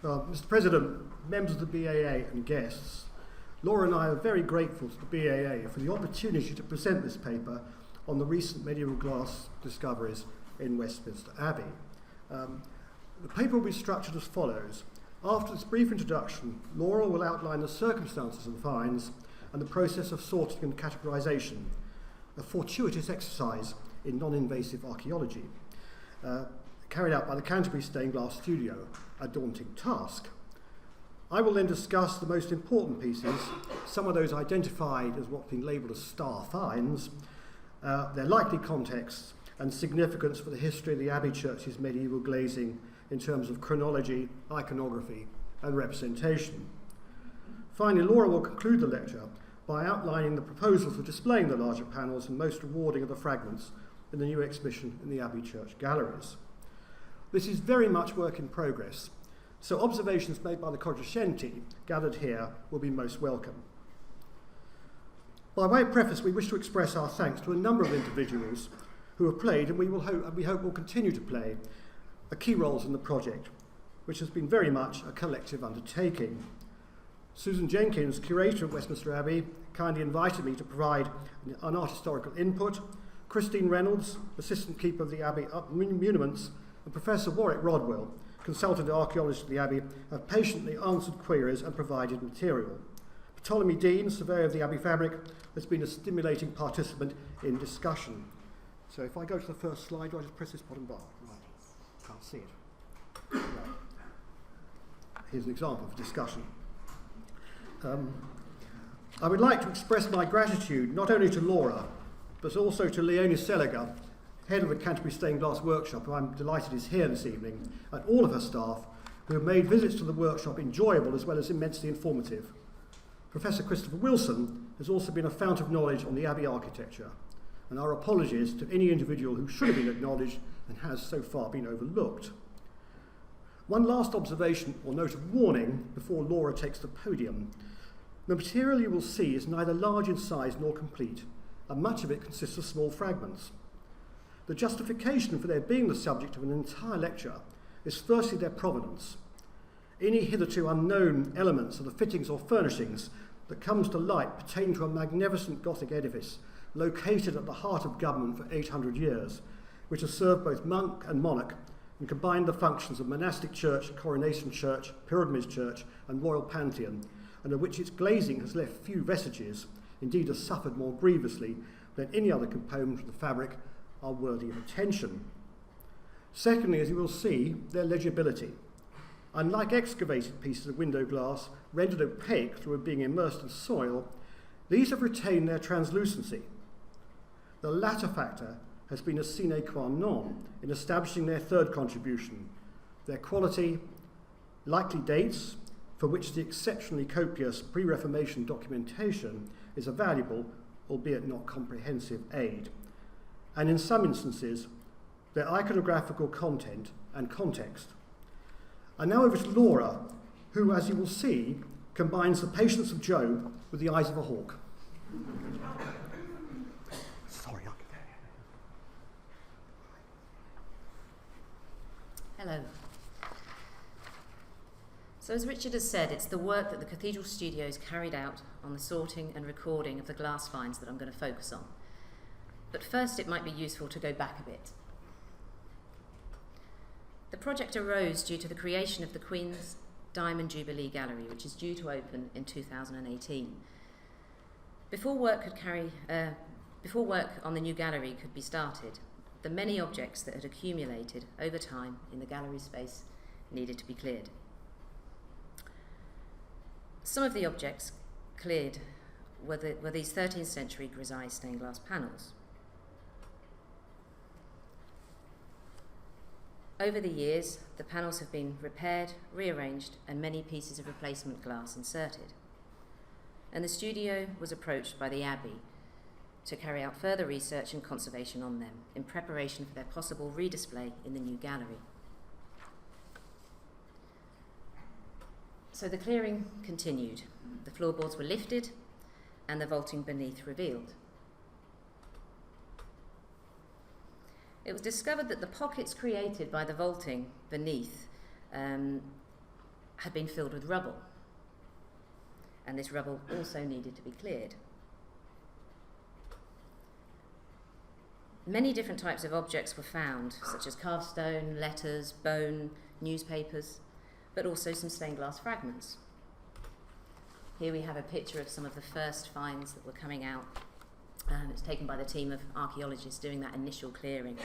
Mr. President, members of the BAA and guests, Laura and I are very grateful to the BAA for the opportunity to present this paper on the recent medieval glass discoveries in Westminster Abbey. The paper will be structured as follows. After this brief introduction, Laura will outline the circumstances of the finds and the process of sorting and categorisation, a fortuitous exercise in non-invasive archaeology, carried out by the Canterbury Stained Glass Studio, a daunting task. I will then discuss the most important pieces, some of those identified as what's been labelled as star finds, their likely contexts and significance for the history of the Abbey Church's medieval glazing in terms of chronology, iconography and representation. Finally, Laura will conclude the lecture by outlining the proposals for displaying the larger panels and most rewarding of the fragments in the new exhibition in the Abbey Church galleries. This is very much work in progress, so observations made by the cognoscenti gathered here will be most welcome. By way of preface, we wish to express our thanks to a number of individuals who have played, and we hope will continue to play, key roles in the project, which has been very much a collective undertaking. Susan Jenkins, curator at Westminster Abbey, kindly invited me to provide an art historical input. Christine Reynolds, assistant keeper of the Abbey muniments, and Professor Warwick Rodwell, consultant archaeologist at the Abbey, have patiently answered queries and provided material. Ptolemy Dean, surveyor of the Abbey fabric, has been a stimulating participant in discussion. So if I go to the first slide, do I just press this bottom bar? Right. Can't see it. Right. Here's an example of discussion. I would like to express my gratitude not only to Laura, but also to Leonie Seliger, head of the Canterbury Stained Glass Workshop, who I'm delighted is here this evening, and all of her staff, who have made visits to the workshop enjoyable as well as immensely informative. Professor Christopher Wilson has also been a fount of knowledge on the Abbey architecture, and our apologies to any individual who should have been acknowledged and has so far been overlooked. One last observation or note of warning before Laura takes the podium. The material you will see is neither large in size nor complete, and much of it consists of small fragments. The justification for their being the subject of an entire lecture is firstly their provenance. Any hitherto unknown elements of the fittings or furnishings that comes to light pertain to a magnificent Gothic edifice located at the heart of government for 800 years, which has served both monk and monarch and combined the functions of monastic church, coronation church, pilgrimage church and royal pantheon, and of which its glazing has left few vestiges, indeed has suffered more grievously than any other component of the fabric, are worthy of attention. Secondly, as you will see, their legibility. Unlike excavated pieces of window glass rendered opaque through being immersed in soil, these have retained their translucency. The latter factor has been a sine qua non in establishing their third contribution, their quality, likely dates, for which the exceptionally copious pre-Reformation documentation is a valuable, albeit not comprehensive, aid, and in some instances, their iconographical content and context. And now over to Laura, who, as you will see, combines the patience of Job with the eyes of a hawk. Sorry. Hello. So as Richard has said, it's the work that the Cathedral Studios carried out on the sorting and recording of the glass finds that I'm going to focus on. But first it might be useful to go back a bit. The project arose due to the creation of the Queen's Diamond Jubilee Gallery, which is due to open in 2018. Before work on the new gallery could be started, the many objects that had accumulated over time in the gallery space needed to be cleared. Some of the objects cleared were these 13th century grisaille stained glass panels. Over the years, the panels have been repaired, rearranged, and many pieces of replacement glass inserted. And the studio was approached by the Abbey to carry out further research and conservation on them in preparation for their possible redisplay in the new gallery. So the clearing continued. The floorboards were lifted and the vaulting beneath revealed. It was discovered that the pockets created by the vaulting beneath had been filled with rubble, and this rubble also needed to be cleared. Many different types of objects were found, such as carved stone, letters, bone, newspapers, but also some stained glass fragments. Here we have a picture of some of the first finds that were coming out. It's taken by the team of archaeologists doing that initial clearing.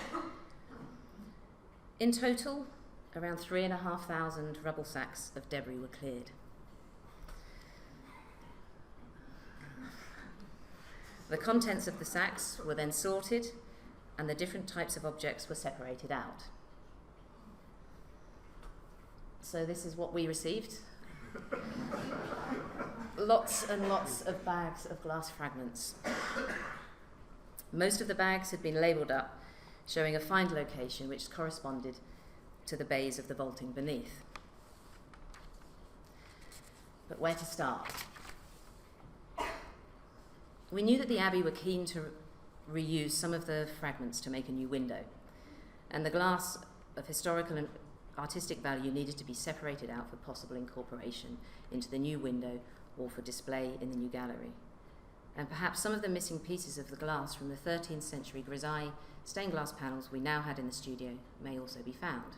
In total, around 3,500 rubble sacks of debris were cleared. The contents of the sacks were then sorted, and the different types of objects were separated out. So this is what we received. Lots and lots of bags of glass fragments. Most of the bags had been labelled up, showing a find location which corresponded to the bays of the vaulting beneath. But where to start? We knew that the Abbey were keen to reuse some of the fragments to make a new window, and the glass of historical and artistic value needed to be separated out for possible incorporation into the new window or for display in the new gallery. And perhaps some of the missing pieces of the glass from the 13th century grisaille stained glass panels we now had in the studio may also be found.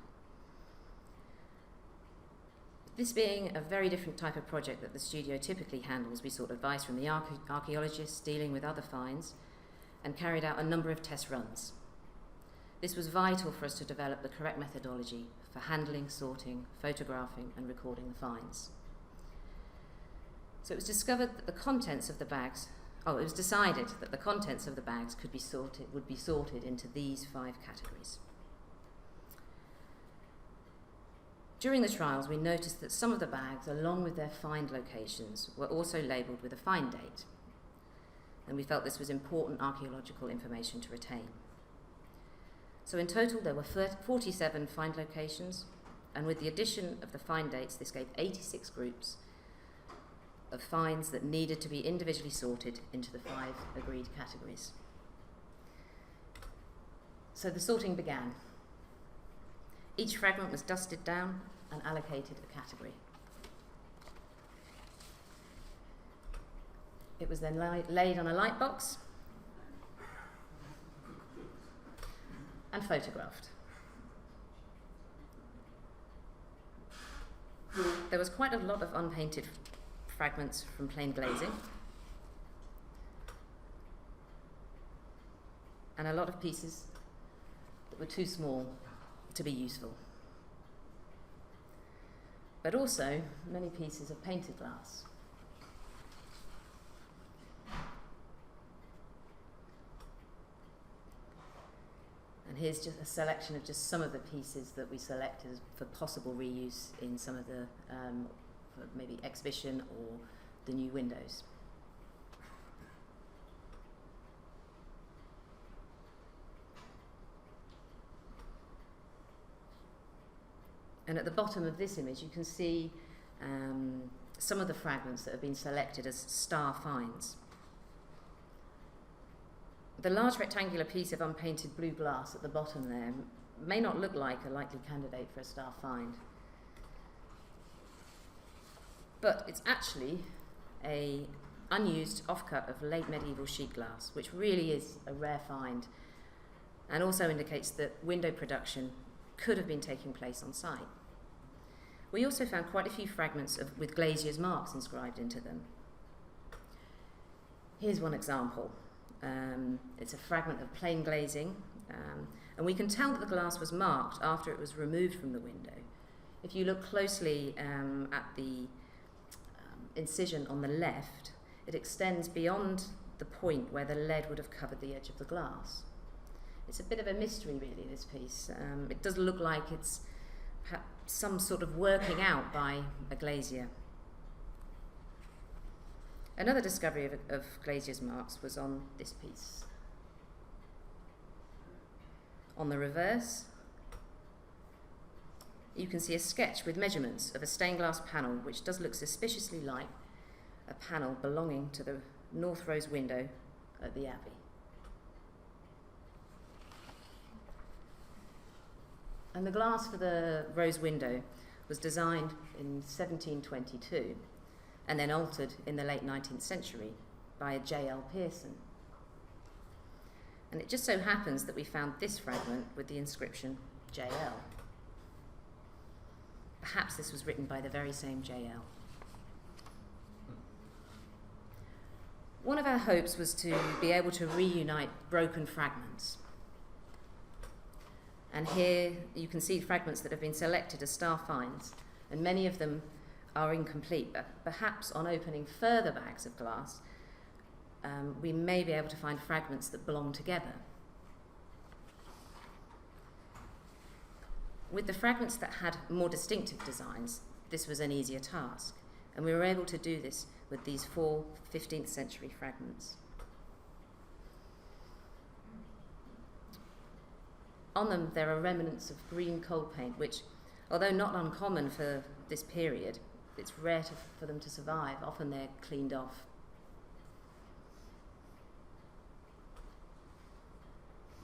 This being a very different type of project that the studio typically handles, we sought advice from the archaeologists dealing with other finds and carried out a number of test runs. This was vital for us to develop the correct methodology for handling, sorting, photographing and recording the finds. So it was discovered that the contents of the bags, it was decided that the contents of the bags would be sorted into these 5 categories. During the trials, we noticed that some of the bags, along with their find locations, were also labelled with a find date, and we felt this was important archaeological information to retain. So in total, there were 47 find locations, and with the addition of the find dates, this gave 86 groups of finds that needed to be individually sorted into the 5 agreed categories. So the sorting began. Each fragment was dusted down and allocated a category. It was then laid on a light box and photographed. There was quite a lot of unpainted fragments from plain glazing, and a lot of pieces that were too small to be useful. But also many pieces of painted glass. And here's just a selection of just some of the pieces that we selected for possible reuse in some of the for maybe exhibition or the new windows. And at the bottom of this image, you can see some of the fragments that have been selected as star finds. The large rectangular piece of unpainted blue glass at the bottom there may not look like a likely candidate for a star find, but it's actually an unused offcut of late medieval sheet glass, which really is a rare find, and also indicates that window production could have been taking place on site. We also found quite a few fragments with glazier's marks inscribed into them. Here's one example. It's a fragment of plain glazing, and we can tell that the glass was marked after it was removed from the window. If you look closely at the incision on the left, it extends beyond the point where the lead would have covered the edge of the glass. It's a bit of a mystery, really, this piece. It does look like it's some sort of working out by a glazier. Another discovery of glazier's marks was on this piece. On the reverse, you can see a sketch with measurements of a stained glass panel, which does look suspiciously like a panel belonging to the north rose window at the Abbey. And the glass for the rose window was designed in 1722 and then altered in the late 19th century by a J.L. Pearson. And it just so happens that we found this fragment with the inscription J.L. Perhaps this was written by the very same J.L. One of our hopes was to be able to reunite broken fragments. And here you can see fragments that have been selected as star finds, and many of them are incomplete, but perhaps on opening further bags of glass, we may be able to find fragments that belong together. With the fragments that had more distinctive designs, this was an easier task, and we were able to do this with these 4 15th century fragments. On them there are remnants of green coal paint, which, although not uncommon for this period, it's rare for them to survive. Often they're cleaned off.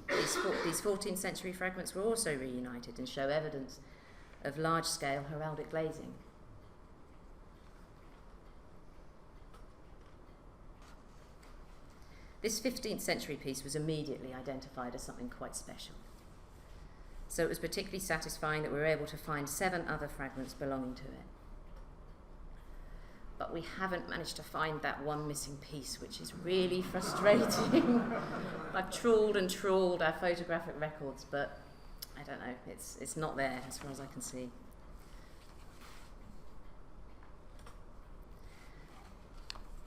These 14th century fragments were also reunited and show evidence of large-scale heraldic glazing. This 15th century piece was immediately identified as something quite special. So it was particularly satisfying that we were able to find 7 other fragments belonging to it. But we haven't managed to find that one missing piece, which is really frustrating. I've trawled and trawled our photographic records, but I don't know, it's not there as far as I can see.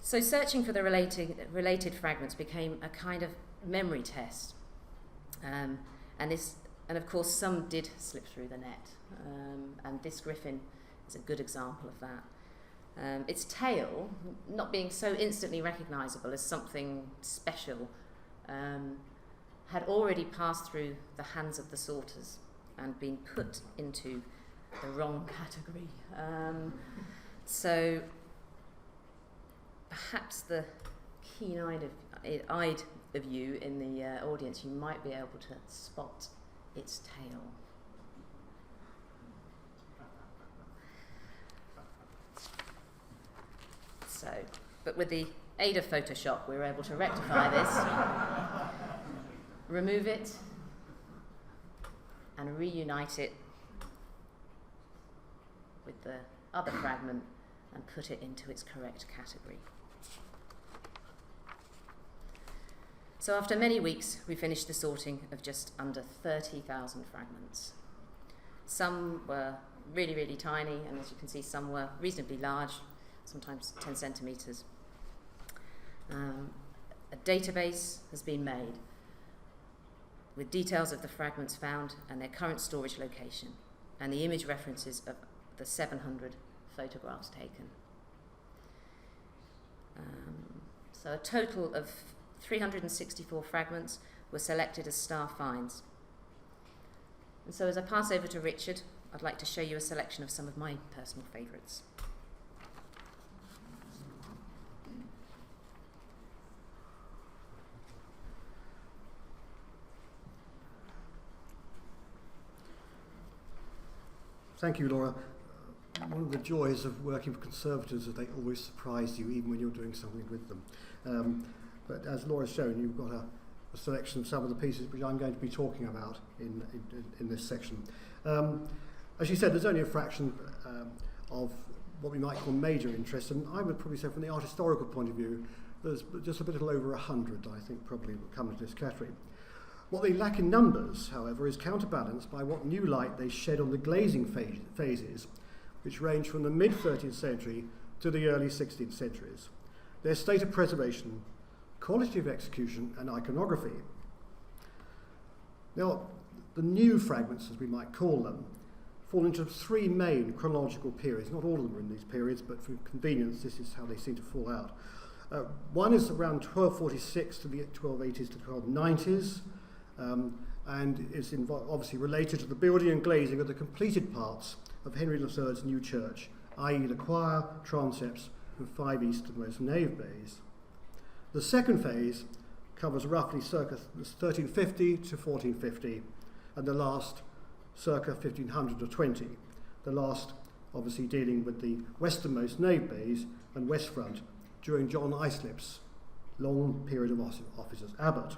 So searching for the related fragments became a kind of memory test. And of course some did slip through the net, and this griffin is a good example of that. Its tail, not being so instantly recognisable as something special, had already passed through the hands of the sorters and been put into the wrong category. So perhaps the keen-eyed of you in the audience, you might be able to spot its tail. So, but with the aid of Photoshop, we were able to rectify this, remove it, and reunite it with the other fragment and put it into its correct category. So after many weeks, we finished the sorting of just under 30,000 fragments. Some were really, really tiny, and as you can see, some were reasonably large, sometimes 10 centimetres. A database has been made with details of the fragments found and their current storage location, and the image references of the 700 photographs taken. So a total of 364 fragments were selected as star finds. And so as I pass over to Richard, I'd like to show you a selection of some of my personal favourites. Thank you, Laura. One of the joys of working with conservators is they always surprise you, even when you're doing something with them. But as Laura's shown, you've got a selection of some of the pieces which I'm going to be talking about in this section. As you said, there's only a fraction of what we might call major interest, and I would probably say from the art historical point of view, there's just a little over 100, I think, probably would come into this category. What they lack in numbers, however, is counterbalanced by what new light they shed on the glazing phases, which range from the mid-13th century to the early 16th centuries. Their state of preservation, quality of execution, and iconography. Now, the new fragments, as we might call them, fall into 3 main chronological periods. Not all of them are in these periods, but for convenience, this is how they seem to fall out. One is around 1246 to the 1280s to 1290s, and is obviously related to the building and glazing of the completed parts of Henry III's new church, i.e. the choir, transepts, and 5 easternmost nave bays. The second phase covers roughly circa 1350 to 1450, and the last circa 1500 to 20, the last obviously dealing with the westernmost nave bays and west front during John Islip's long period of office as abbot.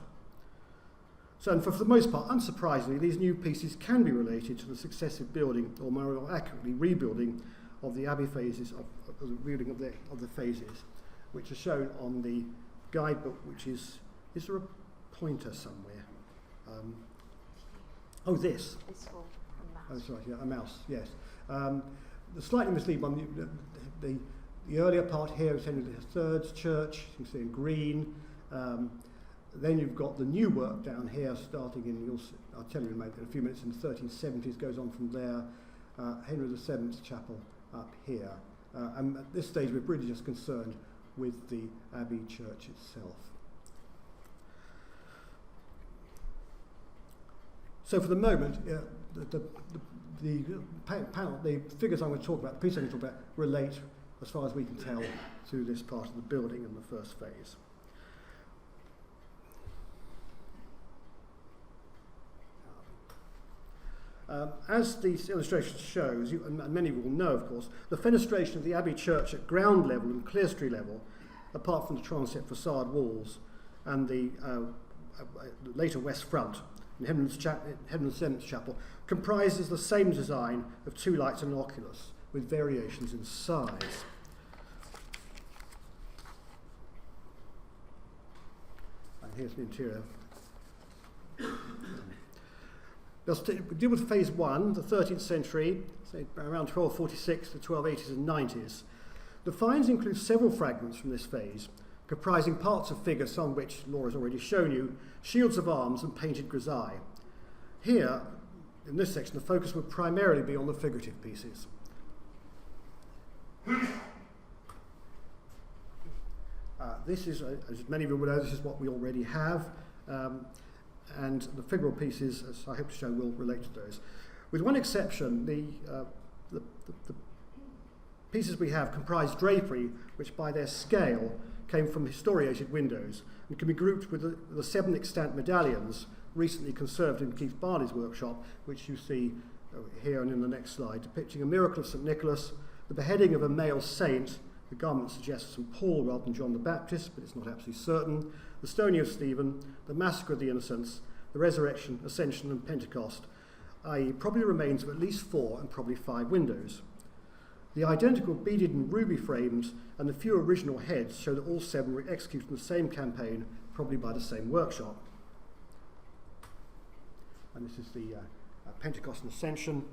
So, and for the most part, unsurprisingly, these new pieces can be related to the successive building, or more accurately, rebuilding of the abbey phases, of the rebuilding of the phases, which are shown on the guidebook, which is there a pointer somewhere? It's This. for a mouse. Oh, that's right, yeah, a mouse, yes. The slightly misleading one, the earlier part here is Henry III's church, you can see in green. Then you've got the new work down here, starting in, I'll tell you in a few minutes, in the 1370s, goes on from there. Henry VII's chapel up here. And at this stage, we're really just concerned with the Abbey church itself. So for the moment, the figures I'm going to talk about, the pieces I'm going to talk about, relate, as far as we can tell, to this part of the building in the first phase. As this illustration shows, and many will know, of course, the fenestration of the Abbey church at ground level and clerestory level, apart from the transept facade walls and the later west front in Henry VII's chapel, comprises the same design of two lights and an oculus, with variations in size. And here's the interior. Let's deal with phase one, the 13th century, say around 1246 to 1280s and 90s. The finds include several fragments from this phase, comprising parts of figures, some of which Laura's already shown you, shields of arms and painted grisaille. Here, in this section, the focus would primarily be on the figurative pieces. This is, as many of you will know, this is what we already have. And the figural pieces, as I hope to show, will relate to those. With one exception, the pieces we have comprise drapery, which by their scale came from historiated windows and can be grouped with the 7 extant medallions recently conserved in Keith Barley's workshop, which you see here and in the next slide, depicting a miracle of St. Nicholas, the beheading of a male saint. The garment suggests St. Paul rather than John the Baptist, but it's not absolutely certain. The stoning of Stephen, the massacre of the innocents, the resurrection, ascension, and Pentecost, i.e. probably remains of at least 4 and probably 5 windows. The identical beaded and ruby frames and the few original heads show that all 7 were executed in the same campaign, probably by the same workshop. And this is the Pentecost and Ascension.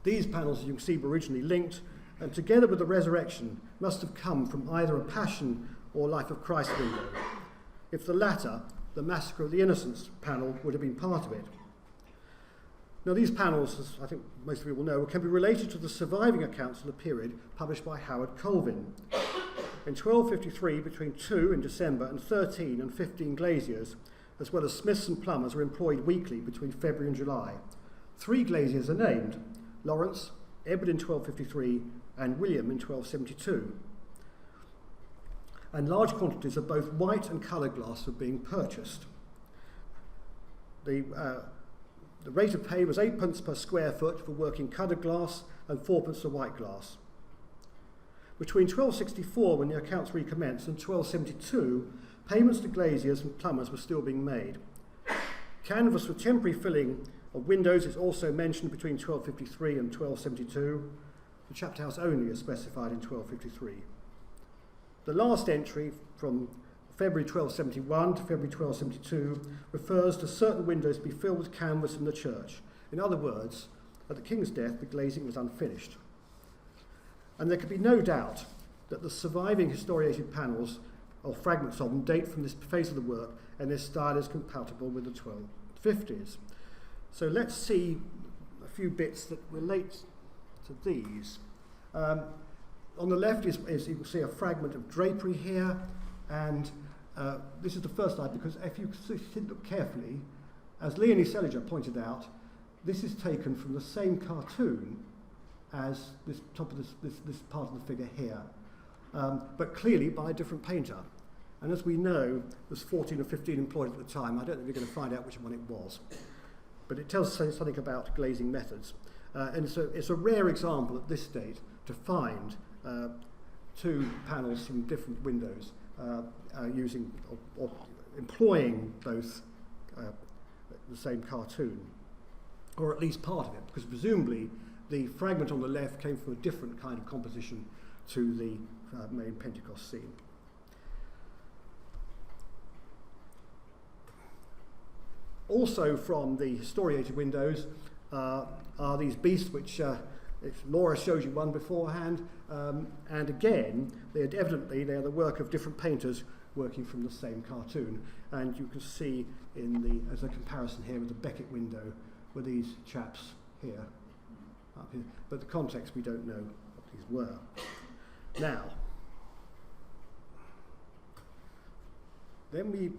These panels, as you can see, were originally linked, and together with the resurrection, must have come from either a Passion or Life of Christ window. If the latter, the Massacre of the Innocents panel would have been part of it. Now these panels, as I think most of you will know, can be related to the surviving accounts of the period published by Howard Colvin. In 1253, between 2 in December and 13 and 15 glaziers, as well as smiths and plumbers, were employed weekly between February and July. 3 glaziers are named: Lawrence, Edward in 1253, and William in 1272. And large quantities of both white and coloured glass were being purchased. The rate of pay was 8 pence per square foot for working coloured glass and 4 pence for white glass. Between 1264, when the accounts recommenced, and 1272, payments to glaziers and plumbers were still being made. Canvas for temporary filling of windows is also mentioned between 1253 and 1272. The chapter house only is specified in 1253. The last entry from February 1271 to February 1272 refers to certain windows to be filled with canvas in the church. In other words, at the king's death, the glazing was unfinished. And there can be no doubt that the surviving historiated panels, or fragments of them, date from this phase of the work, and their style is compatible with the 1250s. So let's see a few bits that relate to these. On the left is you can see a fragment of drapery here, and this is the first slide because if you look carefully, as Leonie Seliger pointed out, this is taken from the same cartoon as this top of this part of the figure here, but clearly by a different painter. And as we know, there's 14 or 15 employed at the time. I don't think we're going to find out which one it was. But it tells us something about glazing methods. And so it's a rare example at this date to find two panels from different windows using or employing both the same cartoon, or at least part of it, because presumably the fragment on the left came from a different kind of composition to the main Pentecost scene. Also from the historiated windows are these beasts which Laura shows you one beforehand, and again they are the work of different painters working from the same cartoon, and you can see as a comparison here with the Beckett window with these chaps here, up here, but the context we don't know what these were. Now, then we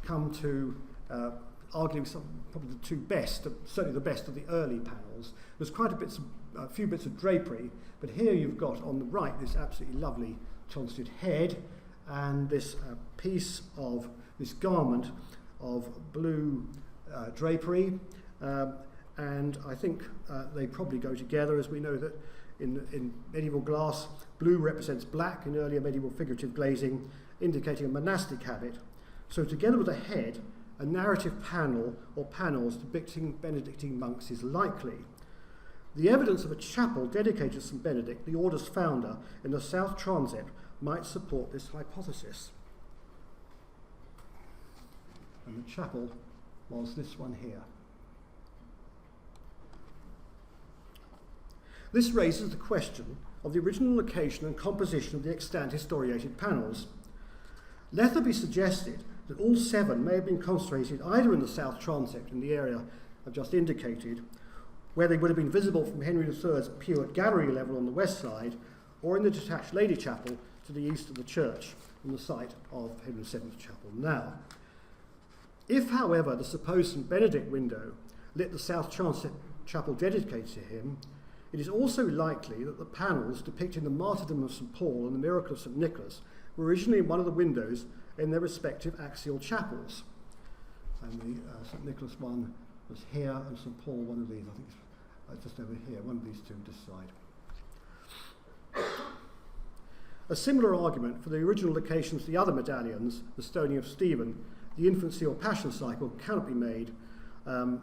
come to arguing probably the two best, certainly the best of the early panels. There's quite a few bits of drapery, but here you've got on the right this absolutely lovely tonsted head and this piece of this garment of blue drapery, and I think they probably go together, as we know that in medieval glass, blue represents black in earlier medieval figurative glazing, indicating a monastic habit. So together with a head, a narrative panel or panels depicting Benedictine monks is likely. The evidence of a chapel dedicated to St. Benedict, the order's founder, in the south transept might support this hypothesis. And the chapel was this one here. This raises the question of the original location and composition of the extant historiated panels. Letherby suggested that all 7 may have been concentrated either in the south transept in the area I've just indicated, where they would have been visible from Henry III's pew at gallery level on the west side, or in the detached Lady Chapel to the east of the church, on the site of Henry VII's chapel now. If, however, the supposed St. Benedict window lit the south transept chapel dedicated to him, it is also likely that the panels depicting the martyrdom of St. Paul and the miracle of St. Nicholas were originally in one of the windows in their respective axial chapels. And the St. Nicholas one was here, and St. Paul one of these, I think it's just over here, one of these two this side. A similar argument for the original locations of the other medallions, the stoning of Stephen, the infancy or passion cycle, cannot be made, and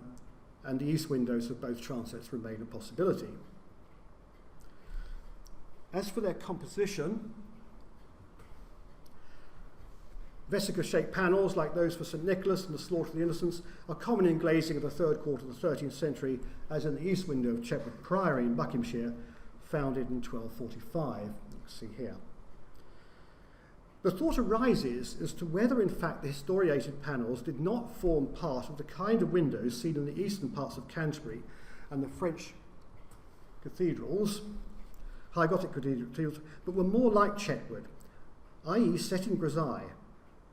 the east windows of both transepts remain a possibility. As for their composition, vesica-shaped panels like those for St. Nicholas and the Slaughter of the Innocents are common in glazing of the third quarter of the 13th century, as in the east window of Chetwood Priory in Buckinghamshire, founded in 1245. You can see here. The thought arises as to whether, in fact, the historiated panels did not form part of the kind of windows seen in the eastern parts of Canterbury and the French cathedrals, High Gothic cathedrals, but were more like Chetwood, i.e. set in grisaille,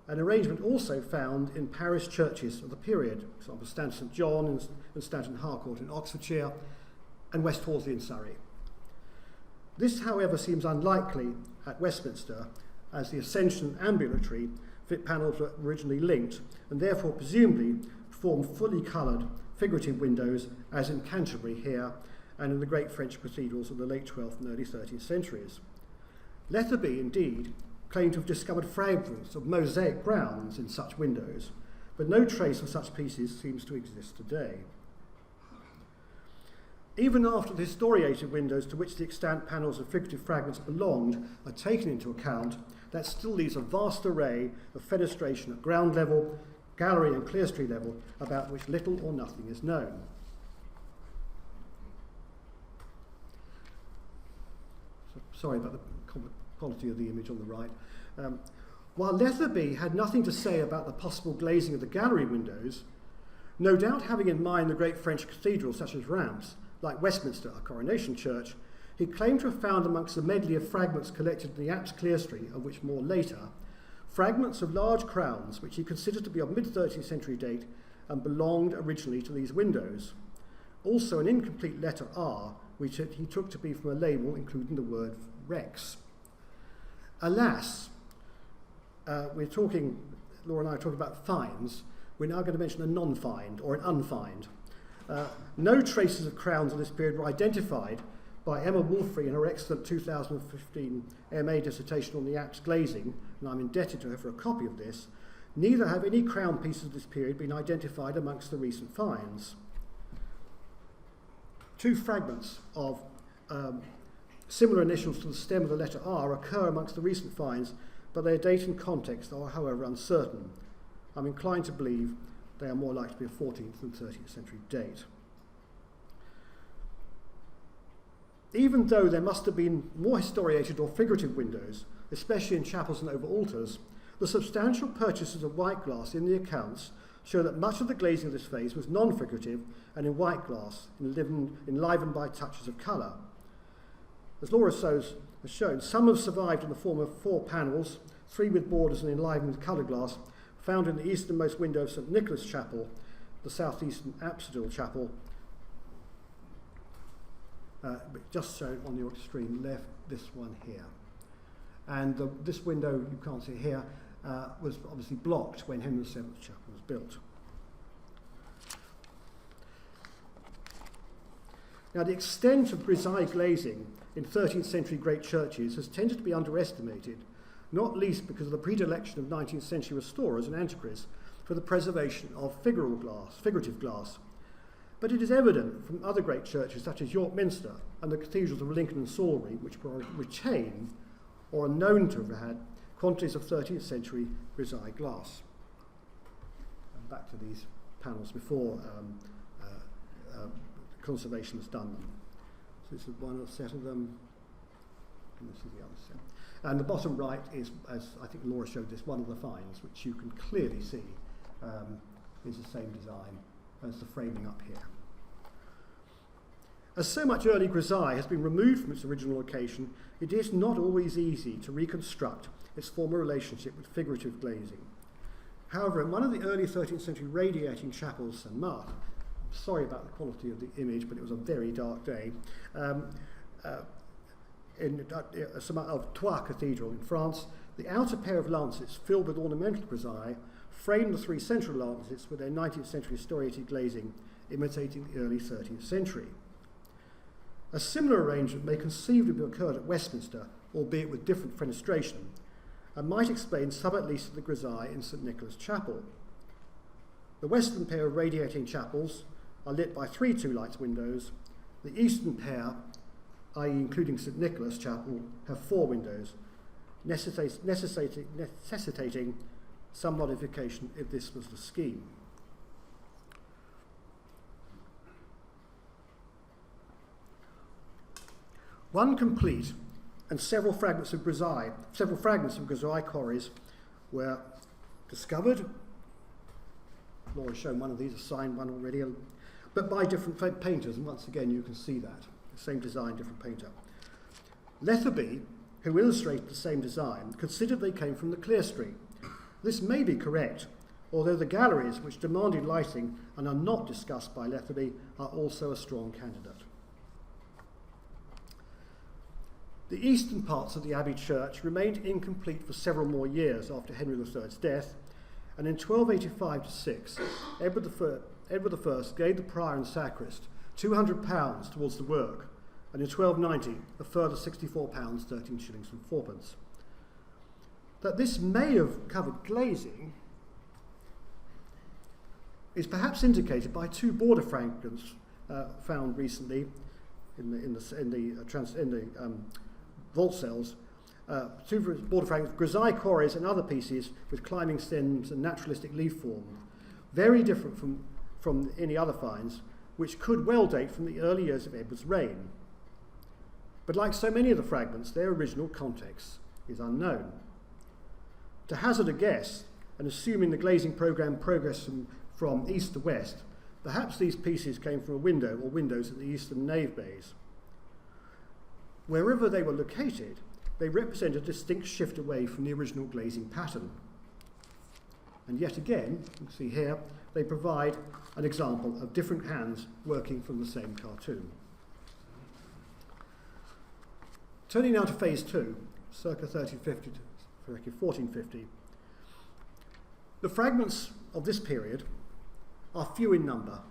an arrangement also found in parish churches of the period, for example, Stanton St. John and Stanton Harcourt in Oxfordshire, and West Horsley in Surrey. This, however, seems unlikely at Westminster, as the Ascension ambulatory panels were originally linked, and therefore presumably form fully coloured figurative windows, as in Canterbury here, and in the great French cathedrals of the late 12th and early 13th centuries. Letherby, indeed, claimed to have discovered fragments of mosaic grounds in such windows, but no trace of such pieces seems to exist today. Even after the historiated windows to which the extant panels of figurative fragments belonged are taken into account, that still leaves a vast array of fenestration at ground level, gallery and clerestory level, about which little or nothing is known. Sorry about the quality of the image on the right. While Letherby had nothing to say about the possible glazing of the gallery windows, no doubt having in mind the great French cathedrals such as Reims, like Westminster, a coronation church, he claimed to have found amongst the medley of fragments collected in the apse clerestory, of which more later, fragments of large crowns which he considered to be of mid-13th century date and belonged originally to these windows. Also an incomplete letter R, which he took to be from a label including the word Rex. Alas, Laura and I are talking about finds. We're now going to mention a non-find or an unfind. No traces of crowns of this period were identified by Emma Wolfrey in her excellent 2015 MA dissertation on the apse glazing, and I'm indebted to her for a copy of this. Neither have any crown pieces of this period been identified amongst the recent finds. Two fragments of similar initials to the stem of the letter R occur amongst the recent finds, but their date and context are, however, uncertain. I'm inclined to believe they are more likely to be a 14th than 13th century date. Even though there must have been more historiated or figurative windows, especially in chapels and over altars, the substantial purchases of white glass in the accounts show that much of the glazing of this phase was non-figurative and in white glass, enlivened by touches of colour. As Laura has shown, some have survived in the form of 4 panels, 3 with borders and enlivened with coloured glass, found in the easternmost window of St Nicholas Chapel, the southeastern apsidal chapel, just shown on your extreme left, this one here. And this window, you can't see here, was obviously blocked when Henry VII's chapel was built. Now, the extent of grisaille glazing in 13th century great churches has tended to be underestimated, not least because of the predilection of 19th century restorers and antiquaries for the preservation of figurative glass. But it is evident from other great churches such as York Minster and the cathedrals of Lincoln and Salisbury, which retain or are known to have had quantities of 13th century grisaille glass. And back to these panels before conservation has done them. So this is one set of them, and this is the other set. And the bottom right is, as I think Laura showed this, one of the finds, which you can clearly see is the same design as the framing up here. As so much early grisaille has been removed from its original location, it is not always easy to reconstruct its former relationship with figurative glazing. However, in one of the early 13th century radiating chapels, St Mark, sorry about the quality of the image, but it was a very dark day, of Troyes Cathedral in France, the outer pair of lancets filled with ornamental grisaille framed the 3 central lancets with their 19th century historiated glazing, imitating the early 13th century. A similar arrangement may conceivably have occurred at Westminster, albeit with different fenestration, and might explain some at least of the grisaille in St Nicholas Chapel. The western pair of radiating chapels are lit by 3 two-lights windows. The eastern pair, i.e. including St Nicholas Chapel, have 4 windows, necessitating some modification if this was the scheme. One complete and several fragments of grisaille quarries were discovered. Laura's shown one of these, a signed one already, but by different painters, and once again you can see that. The same design, different painter. Letherby, who illustrated the same design, considered they came from the clerestory. This may be correct, although the galleries, which demanded lighting and are not discussed by Letherby, are also a strong candidate. The eastern parts of the Abbey church remained incomplete for several more years after Henry III's death, and in 1285-6, Edward I gave the prior and sacrist £200 towards the work, and in 1290 a further £64, 13 shillings and 4pence. That this may have covered glazing is perhaps indicated by 2 border fragments found recently in the vault cells. 2 border fragments, grisaille quarries and other pieces with climbing stems and naturalistic leaf form, very different from any other finds, which could well date from the early years of Edward's reign. But like so many of the fragments, their original context is unknown. To hazard a guess, and assuming the glazing programme progressed from east to west, perhaps these pieces came from a window or windows at the eastern nave bays. Wherever they were located, they represent a distinct shift away from the original glazing pattern. And yet again, you can see here, they provide an example of different hands working from the same cartoon. Turning now to phase 2, circa 1350 to 1450. The fragments of this period are few in number.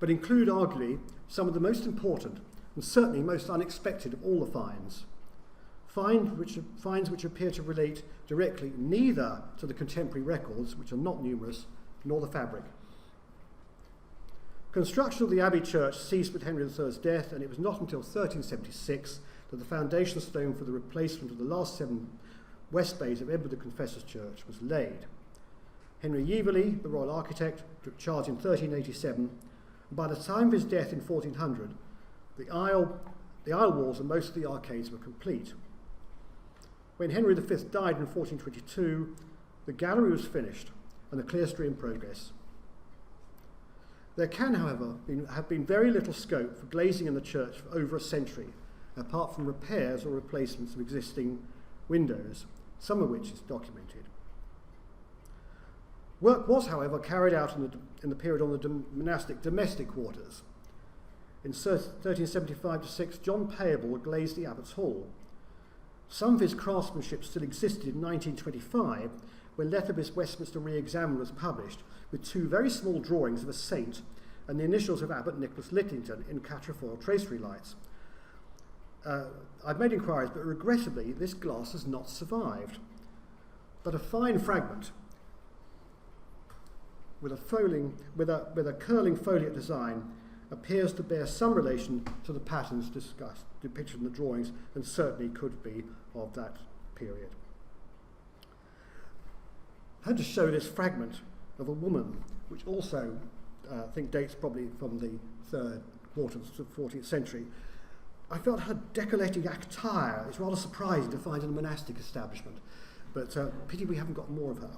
but include arguably some of the most important and certainly most unexpected of all the finds. Finds which appear to relate directly neither to the contemporary records, which are not numerous, nor the fabric. Construction of the Abbey church ceased with Henry III's death, and it was not until 1376 that the foundation stone for the replacement of the last 7 west bays of Edward the Confessor's church was laid. Henry Yeaverley, the royal architect, took charge in 1387, and by the time of his death in 1400, the aisle walls and most of the arcades were complete. When Henry V died in 1422, the gallery was finished and the clerestory in progress. There can, however, have been very little scope for glazing in the church for over a century, apart from repairs or replacements of existing windows, some of which is documented. Work was, however, carried out in the period on the monastic domestic quarters. In 1375-6, John Payable glazed the Abbot's Hall. Some of his craftsmanship still existed in 1925, when Lethaby's Westminster Re-Examined was published, with 2 very small drawings of a saint and the initials of Abbot Nicholas Littington in quatrefoil tracery lights. I've made inquiries, but regrettably this glass has not survived. But a fine fragment with a curling foliate design appears to bear some relation to the patterns depicted in the drawings, and certainly could be of that period. I had to show this fragment of a woman, which also I think dates probably from the 3rd quarter of the 14th century. I felt her decollating attire is rather surprising to find in a monastic establishment, but pity we haven't got more of her.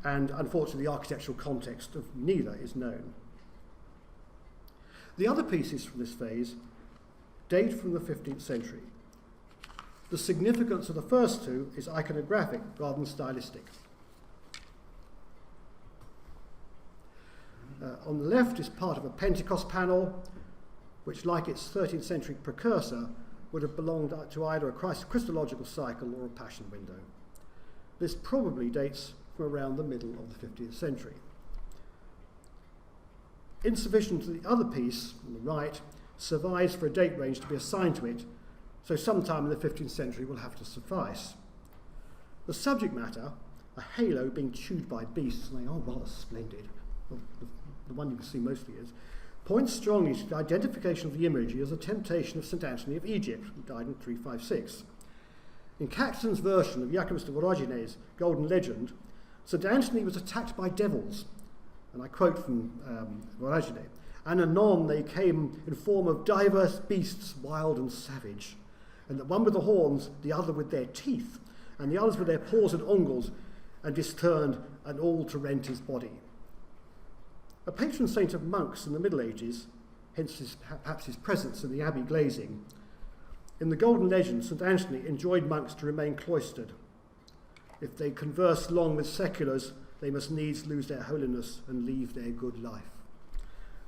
And unfortunately the architectural context of neither is known. The other pieces from this phase date from the 15th century. The significance of the first 2 is iconographic rather than stylistic. On the left is part of a Pentecost panel, which, like its 13th century precursor, would have belonged to either a Christological cycle or a Passion window. This probably dates from around the middle of the 15th century. Insufficient to the other piece, on the right, survives for a date range to be assigned to it, so sometime in the 15th century will have to suffice. The subject matter, a halo being chewed by beasts, and they are rather splendid, well, the one you can see mostly is, points strongly to the identification of the image as a temptation of St. Anthony of Egypt, who died in 356. In Caxton's version of Jacobus de Voragine's Golden Legend, St. Anthony was attacked by devils, and I quote from Voragine, and anon they came in form of diverse beasts, wild and savage, and the one with the horns, the other with their teeth, and the others with their paws and ongles, and disturned, and all to rent his body. A patron saint of monks in the Middle Ages, hence perhaps his presence in the abbey glazing, in the Golden Legend, St. Anthony enjoined monks to remain cloistered. If they converse long with seculars, they must needs lose their holiness and leave their good life.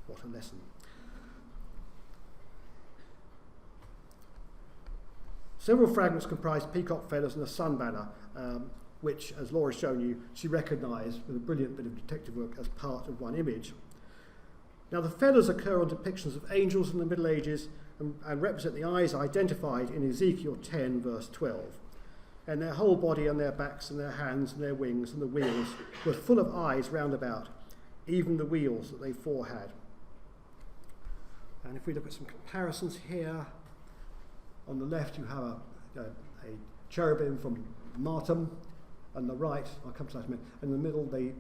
What a lesson. Several fragments comprise peacock feathers and a sun banner, which, as Laura's shown you, she recognised with a brilliant bit of detective work as part of one image. Now, the feathers occur on depictions of angels in the Middle Ages and represent the eyes identified in Ezekiel 10, verse 12. And their whole body and their backs and their hands and their wings and the wheels were full of eyes round about, even the wheels that they four had. And if we look at some comparisons here, on the left you have a cherubim from Martum, on the right, I'll come to that in a minute, in the middle the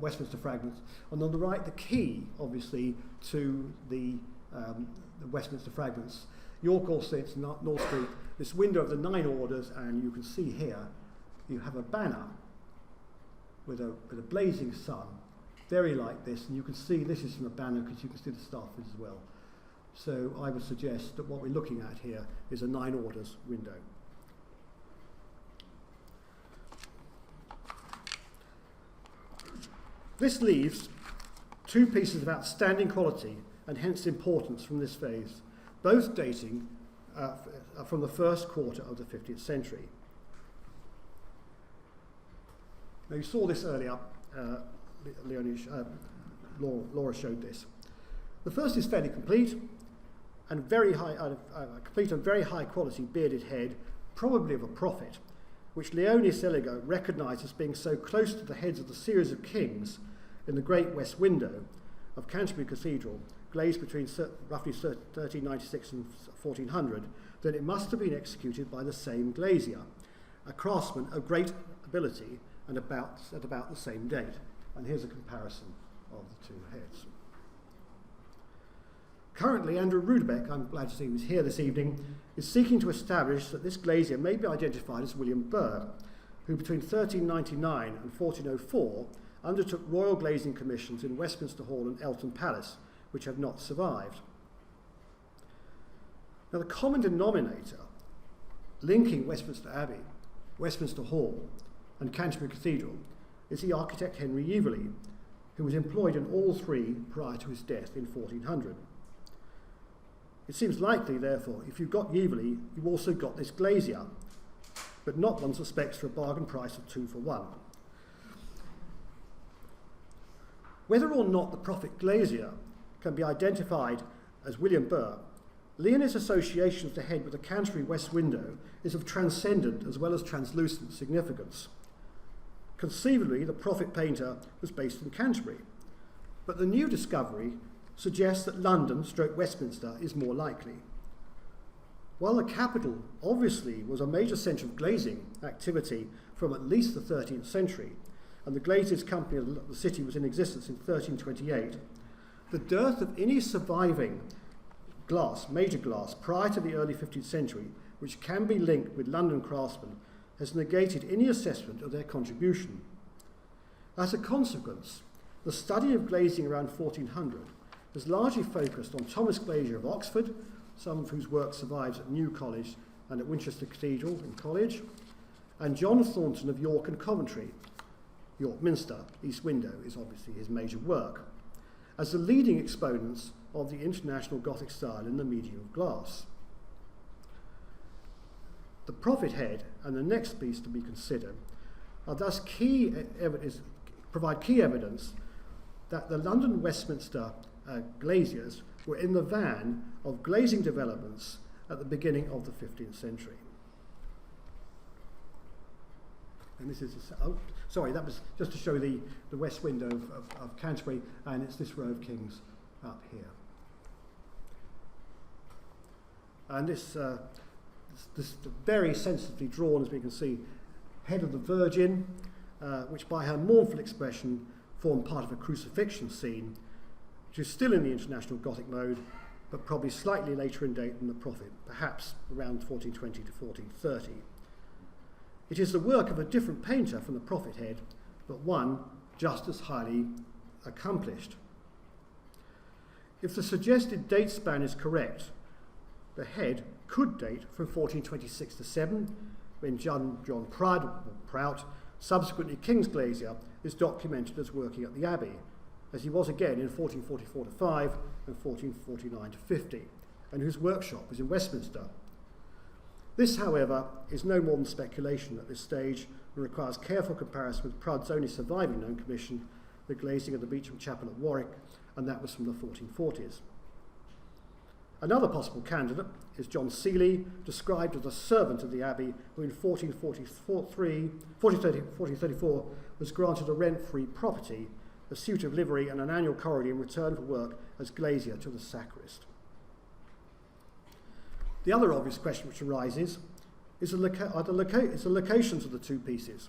Westminster fragments, and on the right the key, obviously, to the Westminster fragments. York All Saints, North Street, this window of the 9 orders, and you can see here you have a banner with a blazing sun, very like this, and you can see this is from a banner because you can see the starfish as well. So I would suggest that what we're looking at here is a 9 orders window. This leaves 2 pieces of outstanding quality and hence importance from this phase, both dating from the first quarter of the 15th century. Now you saw this earlier, Leonie, Laura showed this. The first is fairly complete and very high, complete and very high quality bearded head, probably of a prophet, which Leone Seliger recognised as being so close to the heads of the series of kings in the great west window of Canterbury Cathedral, glazed between roughly 1396 and 1400, that it must have been executed by the same glazier, a craftsman of great ability and at about the same date. And here's a comparison of the two heads. Currently, Andrew Rudebeck, I'm glad to see who's here this evening, is seeking to establish that this glazier may be identified as William Burr, who between 1399 and 1404 undertook royal glazing commissions in Westminster Hall and Eltham Palace, which have not survived. Now, the common denominator linking Westminster Abbey, Westminster Hall, and Canterbury Cathedral is the architect Henry Yeaveley, who was employed in all three prior to his death in 1400. It seems likely, therefore, if you've got Yeaveley, you've also got this glazier, but not, one suspects, for a bargain price of 2 for 1. Whether or not the prophet glazier can be identified as William Burr, Leone's association of the head with the Canterbury west window is of transcendent as well as translucent significance. Conceivably, the prophet painter was based in Canterbury, but the new discovery suggests that London/Westminster is more likely. While the capital obviously was a major centre of glazing activity from at least the 13th century, and the Glaziers Company of the city was in existence in 1328, the dearth of any surviving glass, major glass, prior to the early 15th century, which can be linked with London craftsmen, has negated any assessment of their contribution. As a consequence, the study of glazing around 1400 has largely focused on Thomas Glazier of Oxford, some of whose work survives at New College and at Winchester Cathedral and College, and John Thornton of York and Coventry. York Minster, East Window, is obviously his major work, as the leading exponents of the international Gothic style in the medium of glass. The prophet head and the next piece to be considered are thus provide key evidence that the London Westminster glaziers were in the van of glazing developments at the beginning of the 15th century. And this is, that was just to show the west window of Canterbury, and it's this row of kings up here. And this very sensitively drawn, as we can see, head of the Virgin, which by her mournful expression formed part of a crucifixion scene, which is still in the International Gothic mode, but probably slightly later in date than the prophet, perhaps around 1420 to 1430. It is the work of a different painter from the prophet head, but one just as highly accomplished. If the suggested date span is correct, the head could date from 1426 to 7, when John Prout, subsequently King's Glazier, is documented as working at the Abbey, as he was again in 1444 to 5 and 1449 to 50, and whose workshop was in Westminster. This, however, is no more than speculation at this stage and requires careful comparison with Proud's only surviving known commission, the glazing of the Beauchamp Chapel at Warwick, and that was from the 1440s. Another possible candidate is John Seeley, described as a servant of the Abbey, who in 1434 was granted a rent-free property, a suit of livery and an annual coronet in return for work as glazier to the sacrist. The other obvious question which arises is the locations of the two pieces.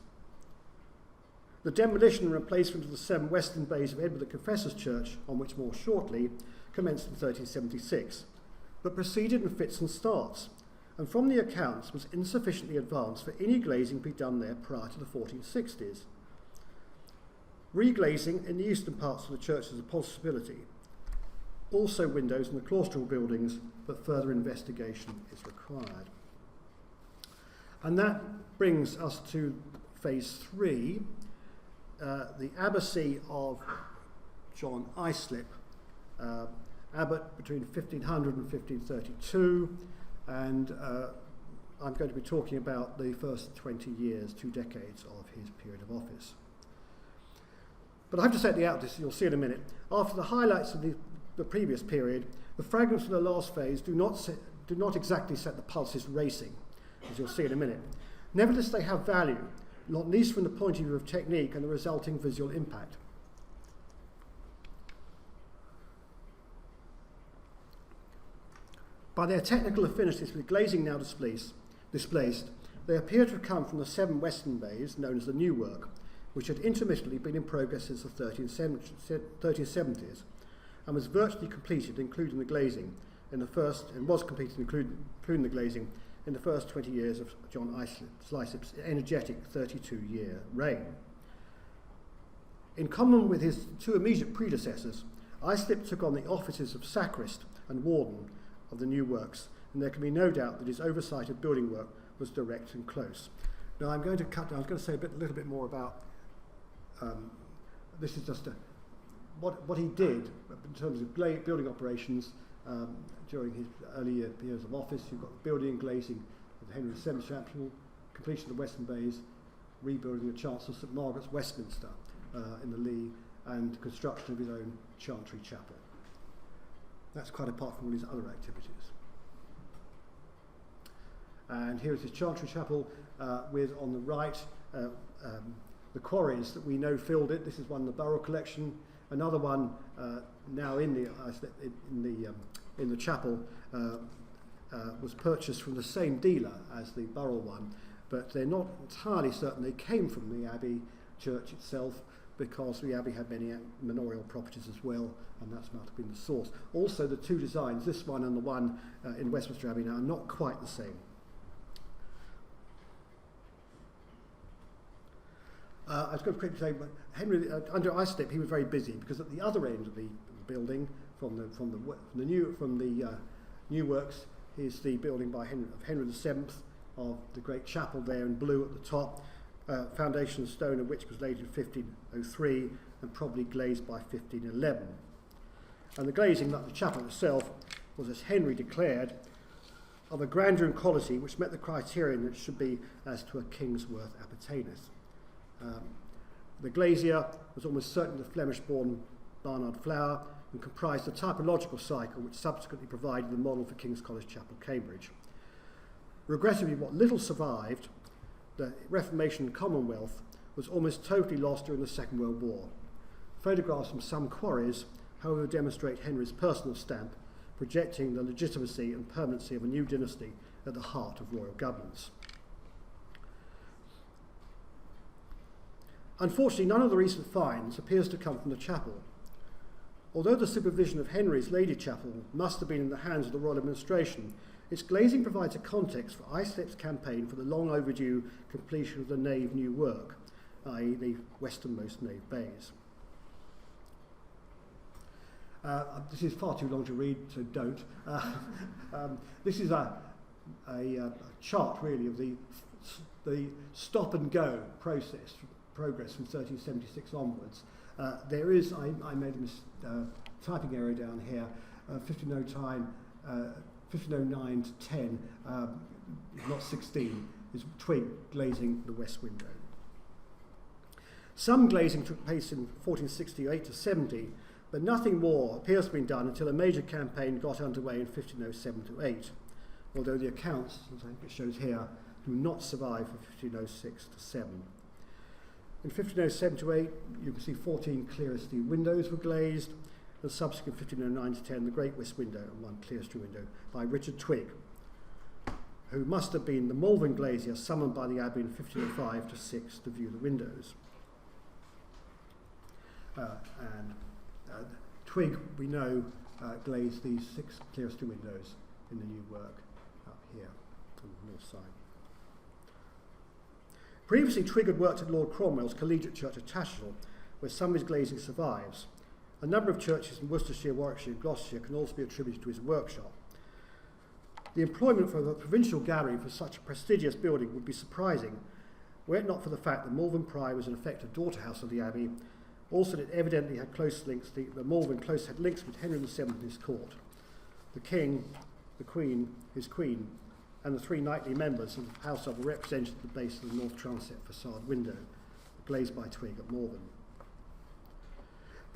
The demolition and replacement of the 7 western bays of Edward the Confessor's Church, on which more shortly, commenced in 1376, but proceeded in fits and starts, and from the accounts was insufficiently advanced for any glazing to be done there prior to the 1460s. Reglazing in the eastern parts of the church is a possibility. Also windows in the claustral buildings, but further investigation is required. And that brings us to phase 3, the abbacy of John Islip, abbot between 1500 and 1532, and I'm going to be talking about the first 20 years, 2 decades of his period of office. But I have to say at the outset, you'll see in a minute, after the highlights of the previous period, the fragments from the last phase do not exactly set the pulses racing, as you'll see in a minute. Nevertheless, they have value, not least from the point of view of technique and the resulting visual impact. By their technical affinities with glazing now displaced, they appear to have come from the 7 western bays, known as the New Work, which had intermittently been in progress since the 1370s, and was virtually completed, including the glazing, in the first 20 years of John Islip's energetic 32-year reign. In common with his 2 immediate predecessors, Islip took on the offices of sacrist and warden of the new works, and there can be no doubt that his oversight of building work was direct and close. Now I'm going to cut down, I was going to say a little bit more about, this is just what he did in terms of building operations during his early years of office. You've got the building and glazing of the Henry VII Chapel, completion of the Western Bays, rebuilding the Chancel St Margaret's Westminster in the Lee, and construction of his own Chantry Chapel. That's quite apart from all his other activities. And here is his Chantry Chapel with, on the right, the quarries that we know filled it. This is one in the Burrell collection. Another one now in the chapel was purchased from the same dealer as the Burrell one, but they're not entirely certain they came from the Abbey church itself, because the Abbey had many manorial properties as well, and that's might have been the source. Also, the 2 designs, this one and the one in Westminster Abbey now, are not quite the same. I was going to quickly say, Henry, under Islip, he was very busy, because at the other end of the building, from the new works, is the building by Henry VII of the great chapel there in blue at the top, foundation stone of which was laid in 1503 and probably glazed by 1511. And the glazing, like the chapel itself, was, as Henry declared, of a grandeur and quality which met the criterion that it should be as to a king's worth appertaineth. The glazier was almost certainly the Flemish-born Barnard Flower, and comprised the typological cycle which subsequently provided the model for King's College Chapel, Cambridge. Regrettably, what little survived, the Reformation and Commonwealth, was almost totally lost during the Second World War. Photographs from some quarries, however, demonstrate Henry's personal stamp, projecting the legitimacy and permanency of a new dynasty at the heart of royal governance. Unfortunately, none of the recent finds appears to come from the chapel. Although the supervision of Henry's Lady Chapel must have been in the hands of the royal administration, its glazing provides a context for Islip's campaign for the long overdue completion of the nave new work, i.e. the westernmost nave bays. This is far too long to read, so don't. This is a chart, really, of the stop and go progress from 1376 onwards. There is, I made a typing error down here, 1509 to 10, not 16, is Twig glazing the west window. Some glazing took place in 1468 to 70, but nothing more appears to have been done until a major campaign got underway in 1507 to 8, although the accounts, as I think it shows here, do not survive for 1506 to 7. In 1507 to 8, you can see 14 clerestory windows were glazed, and subsequent 1509 to 10, the Great West Window and 1 clerestory window by Richard Twig, who must have been the Malvern glazier summoned by the Abbey in 1505 to 6 to view the windows. Twig, we know, glazed these 6 clerestory windows in the new work up here on the north side. Previously, Twig had worked at Lord Cromwell's Collegiate Church at Tattershall, where some of his glazing survives. A number of churches in Worcestershire, Warwickshire and Gloucestershire can also be attributed to his workshop. The employment for a provincial gallery for such a prestigious building would be surprising, were it not for the fact that Malvern Priory was in effect a daughter house of the Abbey, also that it evidently had close links, the Malvern close had links with Henry VII and his court, the King, the Queen, his Queen, and the 3 knightly members of the household were represented at the base of the north transept facade window, glazed by Twig at Malvern.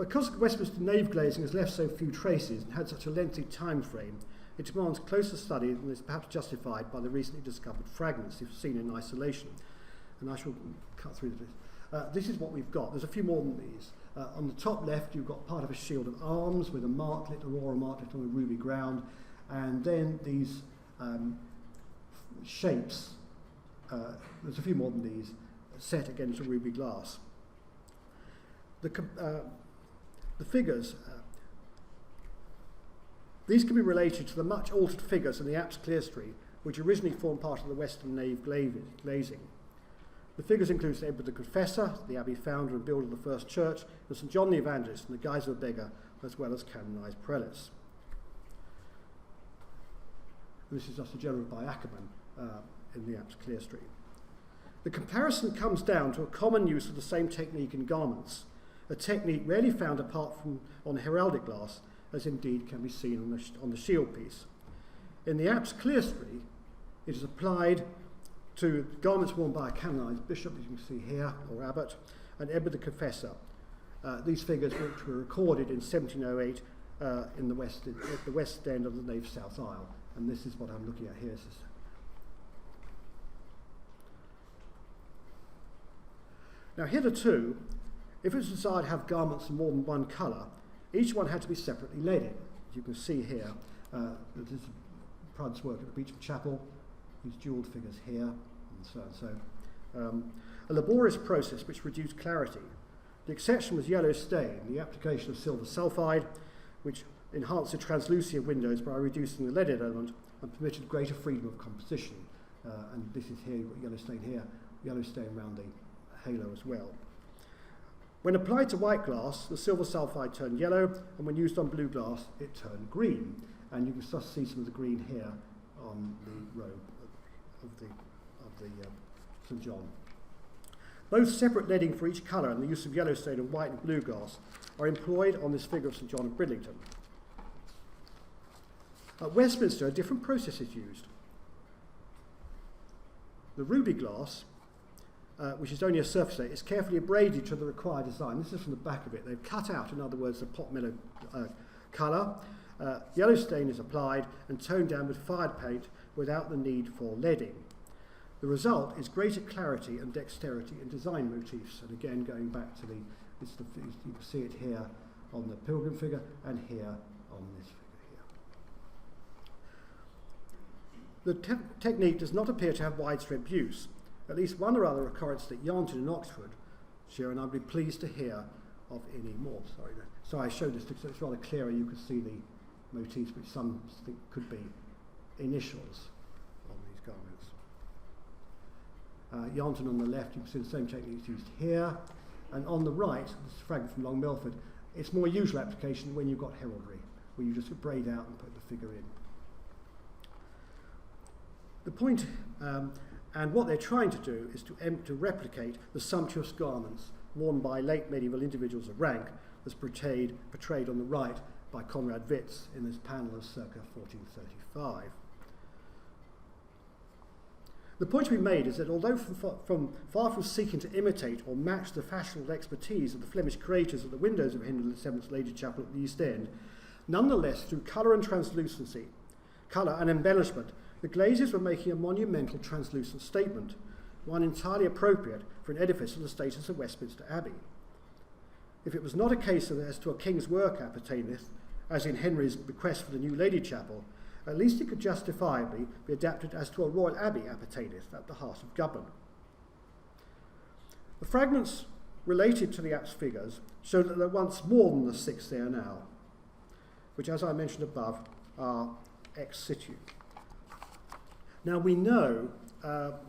Because Westminster nave glazing has left so few traces and had such a lengthy time frame, it demands closer study and is perhaps justified by the recently discovered fragments if seen in isolation. And I shall cut through this. This is what we've got. There's a few more than these. On the top left, you've got part of a shield of arms with a martlet, aurora martlet on a ruby ground, and then these shapes, there's a few more than these, set against a ruby glass. The figures, these can be related to the much altered figures in the apse clerestory, which originally formed part of the western nave glazing. The figures include Edward the Confessor, the Abbey founder and builder of the first church, and St John the Evangelist and the Guise of a Beggar, as well as canonised prelates. This is just a general by Ackerman in the apse clerestory. The comparison comes down to a common use of the same technique in garments, a technique rarely found apart from on heraldic glass, as indeed can be seen on the shield piece. In the apse clerestory, it is applied to garments worn by a canonised bishop, as you can see here, or abbot, and Edward the Confessor. These figures, which were recorded in 1708 at the west end of the nave's south aisle, and this is what I'm looking at here. Now, hitherto, if it was desired to have garments of more than one colour, each one had to be separately leaded. As you can see here, this is Prudd's work at the Beauchamp Chapel, these jewelled figures here, and so and so. A laborious process which reduced clarity. The exception was yellow stain, the application of silver sulphide, which enhanced the translucency of windows by reducing the leaded element and permitted greater freedom of composition. And this is here, you've got yellow stain around the halo as well. When applied to white glass, the silver sulphide turned yellow, and when used on blue glass, it turned green. And you can just see some of the green here on the robe of the St John. Both separate leading for each colour and the use of yellow stain and white and blue glass are employed on this figure of St John of Bridlington. At Westminster, a different process is used. The ruby glass, which is only a surface layer, is carefully abraded to the required design. This is from the back of it. They've cut out, in other words, the pot mellow colour. Yellow stain is applied and toned down with fired paint without the need for leading. The result is greater clarity and dexterity in design motifs. And again, going back to you can see it here on the pilgrim figure and here on this figure here. The technique does not appear to have widespread use. At least one or other occurrence at Yarnton in Oxfordshire, and I'd be pleased to hear of any more. So I showed this because it's rather clearer. You could see the motifs, which some think could be initials on these garments. Yarnton on the left, you can see the same techniques used here. And on the right, this is a fragment from Long Melford, it's more usual application when you've got heraldry, where you just braid out and put the figure in. The point, and what they're trying to do, is to replicate the sumptuous garments worn by late medieval individuals of rank, as portrayed on the right by Conrad Witz in this panel of circa 1435. The point to be made is that although far from seeking to imitate or match the fashionable expertise of the Flemish creators at the windows of Henry VII's Lady Chapel at the East End, nonetheless, through colour and translucency, colour and embellishment, the Glazes were making a monumental translucent statement, one entirely appropriate for an edifice of the status of Westminster Abbey. If it was not a case of as to a king's work appertaineth, as in Henry's bequest for the new Lady Chapel, at least it could justifiably be adapted as to a royal abbey appertaineth at the heart of government. The fragments related to the apse figures show that there are once more than the 6 there now, which, as I mentioned above, are ex situ. Now we know that,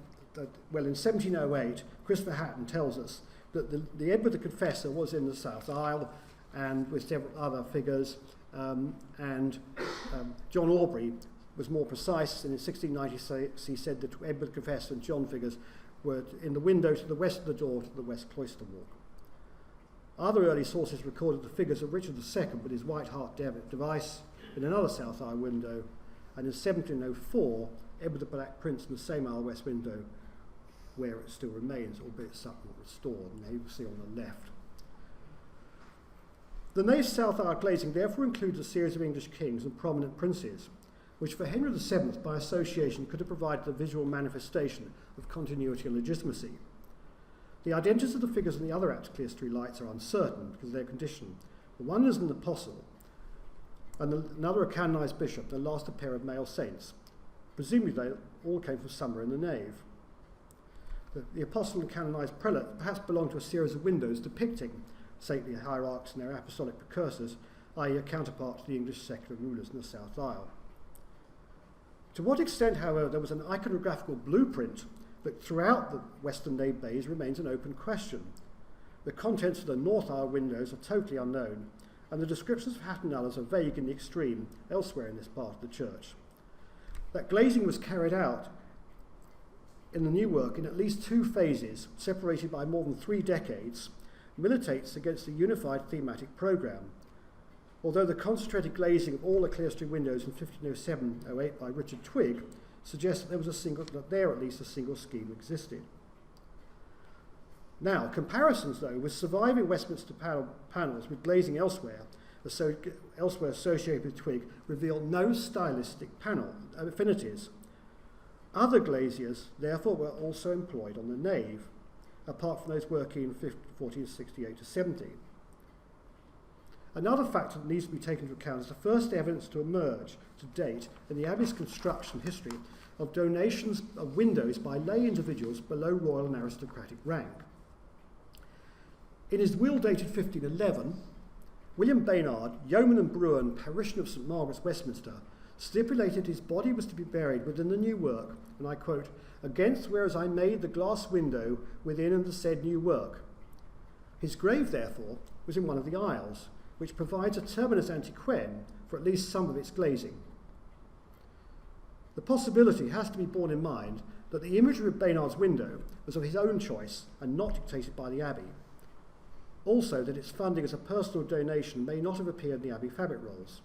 well, in 1708, Christopher Hatton tells us that the Edward the Confessor was in the south aisle and with several other figures, and John Aubrey was more precise, and in 1696 he said that Edward the Confessor and John figures were in the window to the west of the door to the west cloister walk. Other early sources recorded the figures of Richard II with his White Hart device in another south aisle window, and in 1704 Edward the Black Prince in the same aisle west window, where it still remains, albeit somewhat restored, and you can see on the left. The nave's south aisle glazing therefore includes a series of English kings and prominent princes, which for Henry VII by association could have provided a visual manifestation of continuity and legitimacy. The identities of the figures in the other clerestory lights are uncertain because of their condition. One is an apostle, and another a canonised bishop, the last a pair of male saints. Presumably they all came from somewhere in the nave. The apostle and canonised prelate perhaps belong to a series of windows depicting saintly hierarchs and their apostolic precursors, i.e. a counterpart to the English secular rulers in the South Isle. To what extent, however, there was an iconographical blueprint that throughout the western nave bays remains an open question. The contents of the North Isle windows are totally unknown, and the descriptions of Hatton Nullers are vague in the extreme elsewhere in this part of the church. That glazing was carried out in the new work in at least 2 phases, separated by more than 3 decades, militates against a unified thematic programme. Although the concentrated glazing of all the clerestory windows in 1507-08 by Richard Twigg suggests that there at least a single scheme existed. Now, comparisons though with surviving Westminster panels with glazing elsewhere associated with Twigg reveal no stylistic affinities. Other glaziers therefore were also employed on the nave, apart from those working in 1468 to 70. Another factor that needs to be taken into account is the first evidence to emerge to date in the Abbey's construction history of donations of windows by lay individuals below royal and aristocratic rank. In his will dated 1511, William Baynard, yeoman and brewer and parishioner of St Margaret's, Westminster, stipulated his body was to be buried within the new work, and I quote, "against whereas I made the glass window within and the said new work." His grave, therefore, was in one of the aisles, which provides a terminus antiquem for at least some of its glazing. The possibility has to be borne in mind that the imagery of Baynard's window was of his own choice and not dictated by the Abbey. Also, that its funding as a personal donation may not have appeared in the Abbey fabric rolls.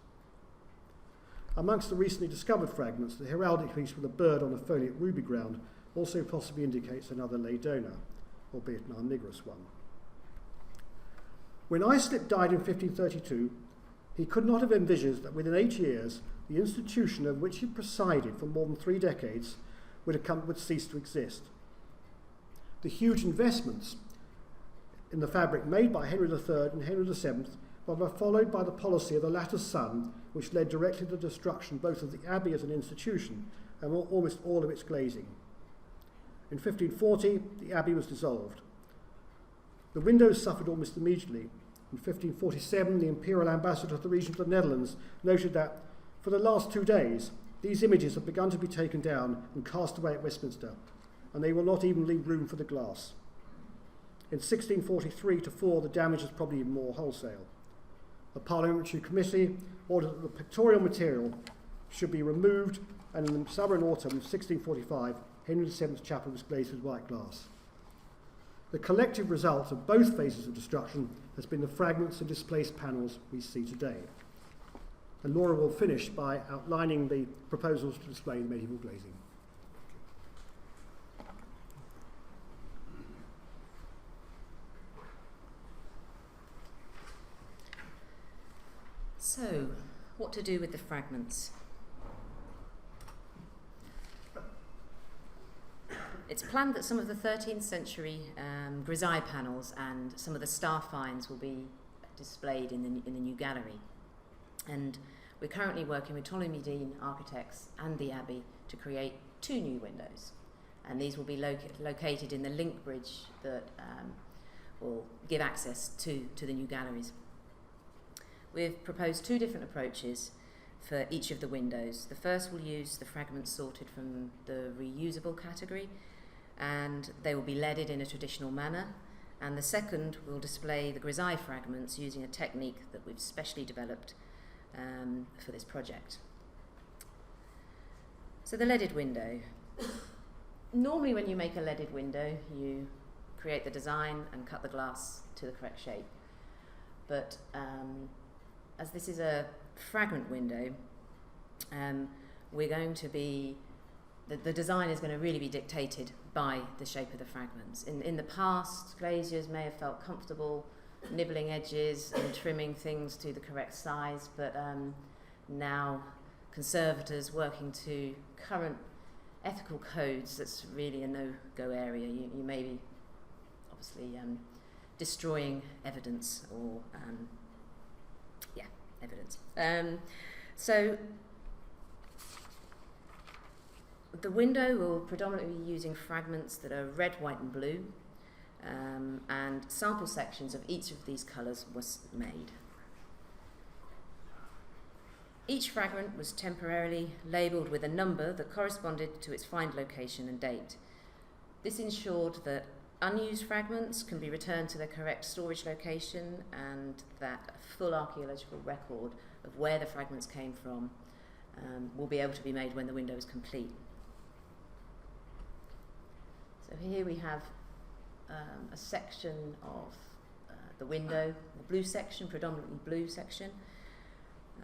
Amongst the recently discovered fragments, the heraldic piece with a bird on a foliate ruby ground also possibly indicates another lay donor, albeit an omnivorous one. When Islip died in 1532, he could not have envisaged that within 8 years, the institution over which he presided for more than 3 decades would cease to exist. The huge investments in the fabric made by Henry III and Henry VII were followed by the policy of the latter's son, which led directly to the destruction both of the Abbey as an institution and almost all of its glazing. In 1540, the Abbey was dissolved. The windows suffered almost immediately. In 1547, the imperial ambassador to the region of the Netherlands noted that for the last 2 days, these images have begun to be taken down and cast away at Westminster, and they will not even leave room for the glass. In 1643-4, the damage was probably even more wholesale. The parliamentary committee ordered that the pictorial material should be removed, and in the summer and autumn of 1645, Henry VII's chapel was glazed with white glass. The collective result of both phases of destruction has been the fragments and displaced panels we see today. And Laura will finish by outlining the proposals to display the medieval glazing. So, what to do with the fragments? It's planned that some of the 13th century grisaille panels and some of the star finds will be displayed in the new gallery. And we're currently working with Ptolemy Dean Architects and the Abbey to create 2 new windows. And these will be located in the link bridge that will give access to the new galleries. We've proposed 2 different approaches for each of the windows. The first will use the fragments sorted from the reusable category, and they will be leaded in a traditional manner. And the second will display the grisaille fragments using a technique that we've specially developed for this project. So the leaded window. Normally when you make a leaded window, you create the design and cut the glass to the correct shape. But as this is a fragment window, we're going to be, the design is going to really be dictated by the shape of the fragments. In the past, glaziers may have felt comfortable nibbling edges and trimming things to the correct size, but now conservators working to current ethical codes, that's really a no-go area. You may be obviously destroying evidence or evidence. So the window will predominantly be using fragments that are red, white and blue, and sample sections of each of these colours was made. Each fragment was temporarily labelled with a number that corresponded to its find location and date. This ensured that unused fragments can be returned to their correct storage location, and that a full archaeological record of where the fragments came from will be able to be made when the window is complete. So here we have a section of the window, the blue section, predominantly blue section.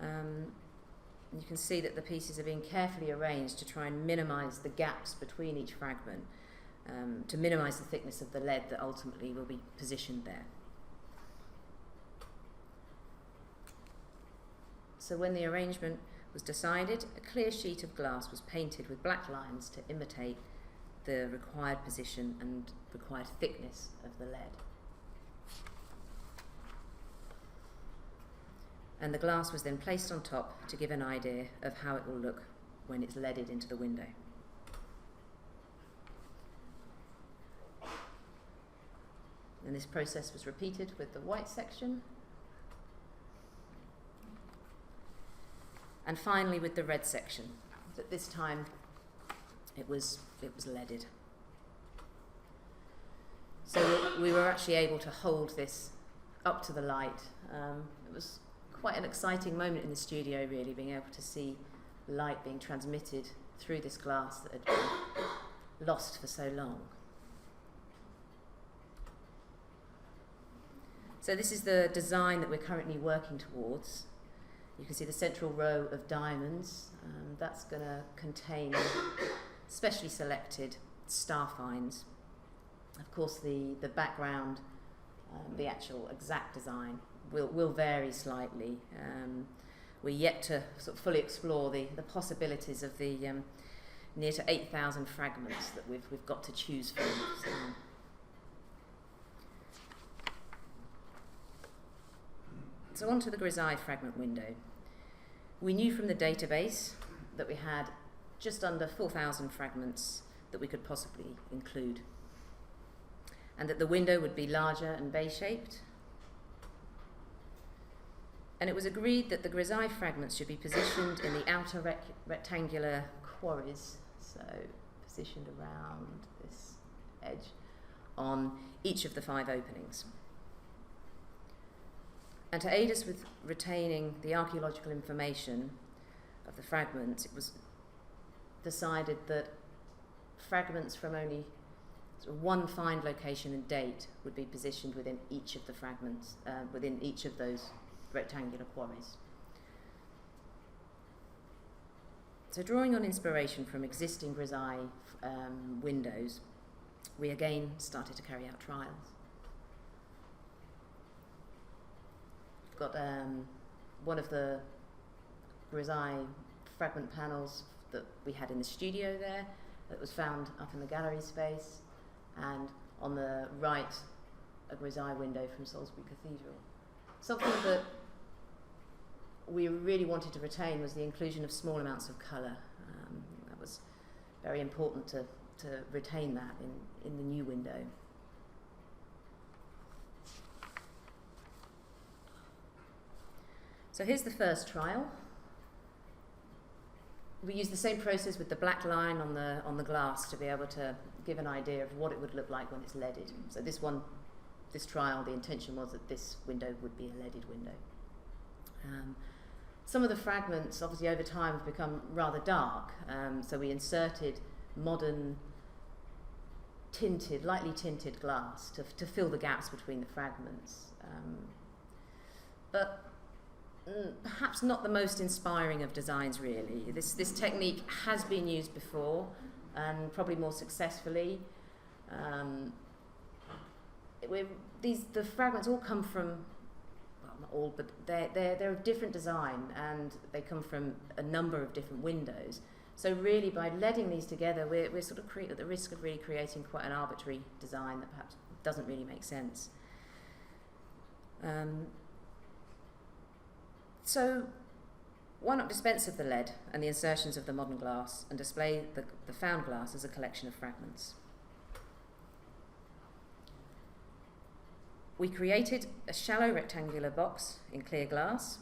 You can see that the pieces are being carefully arranged to try and minimise the gaps between each fragment, to minimise the thickness of the lead that ultimately will be positioned there. So when the arrangement was decided, a clear sheet of glass was painted with black lines to imitate the required position and required thickness of the lead. And the glass was then placed on top to give an idea of how it will look when it's leaded into the window. And this process was repeated with the white section, and finally with the red section. At this time it was leaded. So we were actually able to hold this up to the light. It was quite an exciting moment in the studio, really, being able to see light being transmitted through this glass that had been lost for so long. So this is the design that we're currently working towards. You can see the central row of diamonds. That's going to contain specially selected star finds. Of course, the background, the actual exact design will vary slightly. We're yet to sort of fully explore the possibilities of the near to 8,000 fragments that we've got to choose from. So on to the grisaille fragment window. We knew from the database that we had just under 4,000 fragments that we could possibly include, and that the window would be larger and bay-shaped. And it was agreed that the grisaille fragments should be positioned in the outer rectangular quarries, so positioned around this edge, on each of the 5 openings. And to aid us with retaining the archaeological information of the fragments, it was decided that fragments from only one find location and date would be positioned within each of the fragments, within each of those rectangular quarries. So drawing on inspiration from existing grisaille windows, we again started to carry out trials. We've got one of the grisaille fragment panels that we had in the studio there that was found up in the gallery space, and on the right a grisaille window from Salisbury Cathedral. Something that we really wanted to retain was the inclusion of small amounts of colour. That was very important to retain that in the new window. So here's the first trial. We used the same process with the black line on the glass to be able to give an idea of what it would look like when it's leaded. So this trial, the intention was that this window would be a leaded window. Some of the fragments, obviously over time, have become rather dark, so we inserted modern lightly tinted glass to fill the gaps between the fragments. But perhaps not the most inspiring of designs, really. This technique has been used before, and probably more successfully. the fragments all come from, well, not all, but they're of different design, and they come from a number of different windows. So really, by leading these together, we're sort of at the risk of really creating quite an arbitrary design that perhaps doesn't really make sense. So why not dispense of the lead and the insertions of the modern glass and display the found glass as a collection of fragments? We created a shallow rectangular box in clear glass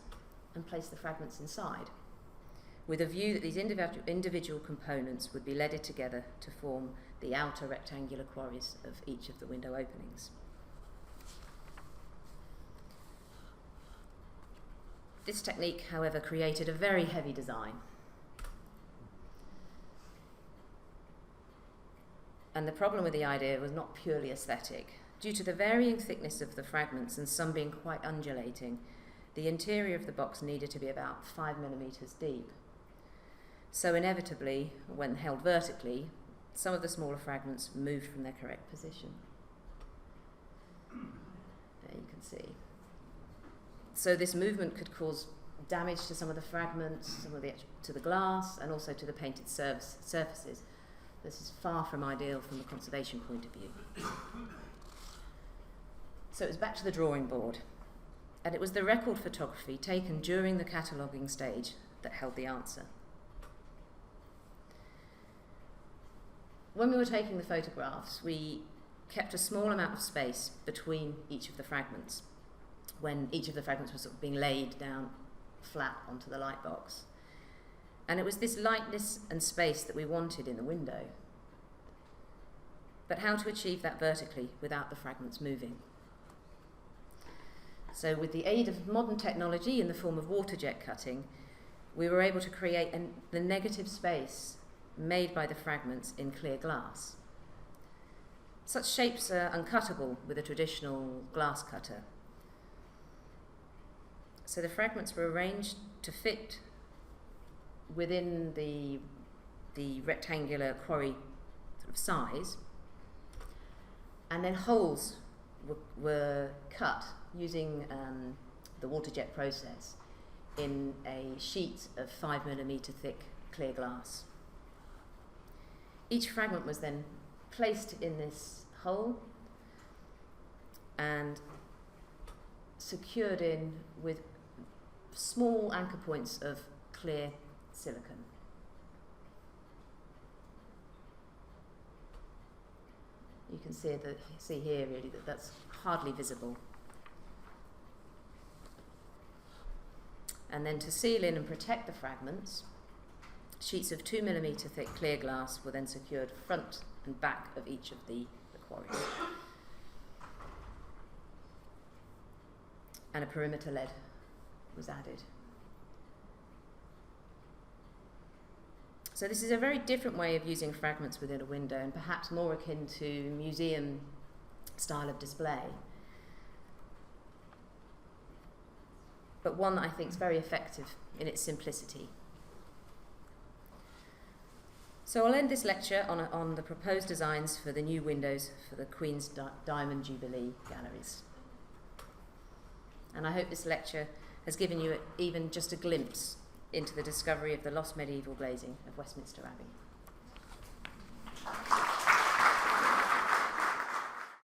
and placed the fragments inside, with a view that these individual components would be leaded together to form the outer rectangular quarries of each of the window openings. This technique, however, created a very heavy design. And the problem with the idea was not purely aesthetic. Due to the varying thickness of the fragments and some being quite undulating, the interior of the box needed to be about 5 millimetres deep. So inevitably, when held vertically, some of the smaller fragments moved from their correct position. There you can see. So this movement could cause damage to some of the fragments, to the glass, and also to the painted surfaces. This is far from ideal from a conservation point of view. So it was back to the drawing board, and it was the record photography taken during the cataloguing stage that held the answer. When we were taking the photographs, we kept a small amount of space between each of the fragments, when each of the fragments was sort of being laid down flat onto the light box. And it was this lightness and space that we wanted in the window. But how to achieve that vertically without the fragments moving? So with the aid of modern technology in the form of water jet cutting, we were able to create the negative space made by the fragments in clear glass. Such shapes are uncuttable with a traditional glass cutter. So the fragments were arranged to fit within the rectangular quarry sort of size, and then holes were cut using the water jet process in a sheet of 5 millimetre thick clear glass. Each fragment was then placed in this hole and secured in with small anchor points of clear silicon. You can see here really that that's hardly visible. And then to seal in and protect the fragments, sheets of 2 millimetre thick clear glass were then secured front and back of each of the quarries. And a perimeter lead was added. So this is a very different way of using fragments within a window, and perhaps more akin to museum style of display, but one that I think is very effective in its simplicity. So I'll end this lecture on the proposed designs for the new windows for the Queen's Diamond Jubilee galleries. And I hope this lecture has given you even just a glimpse into the discovery of the lost medieval glazing of Westminster Abbey.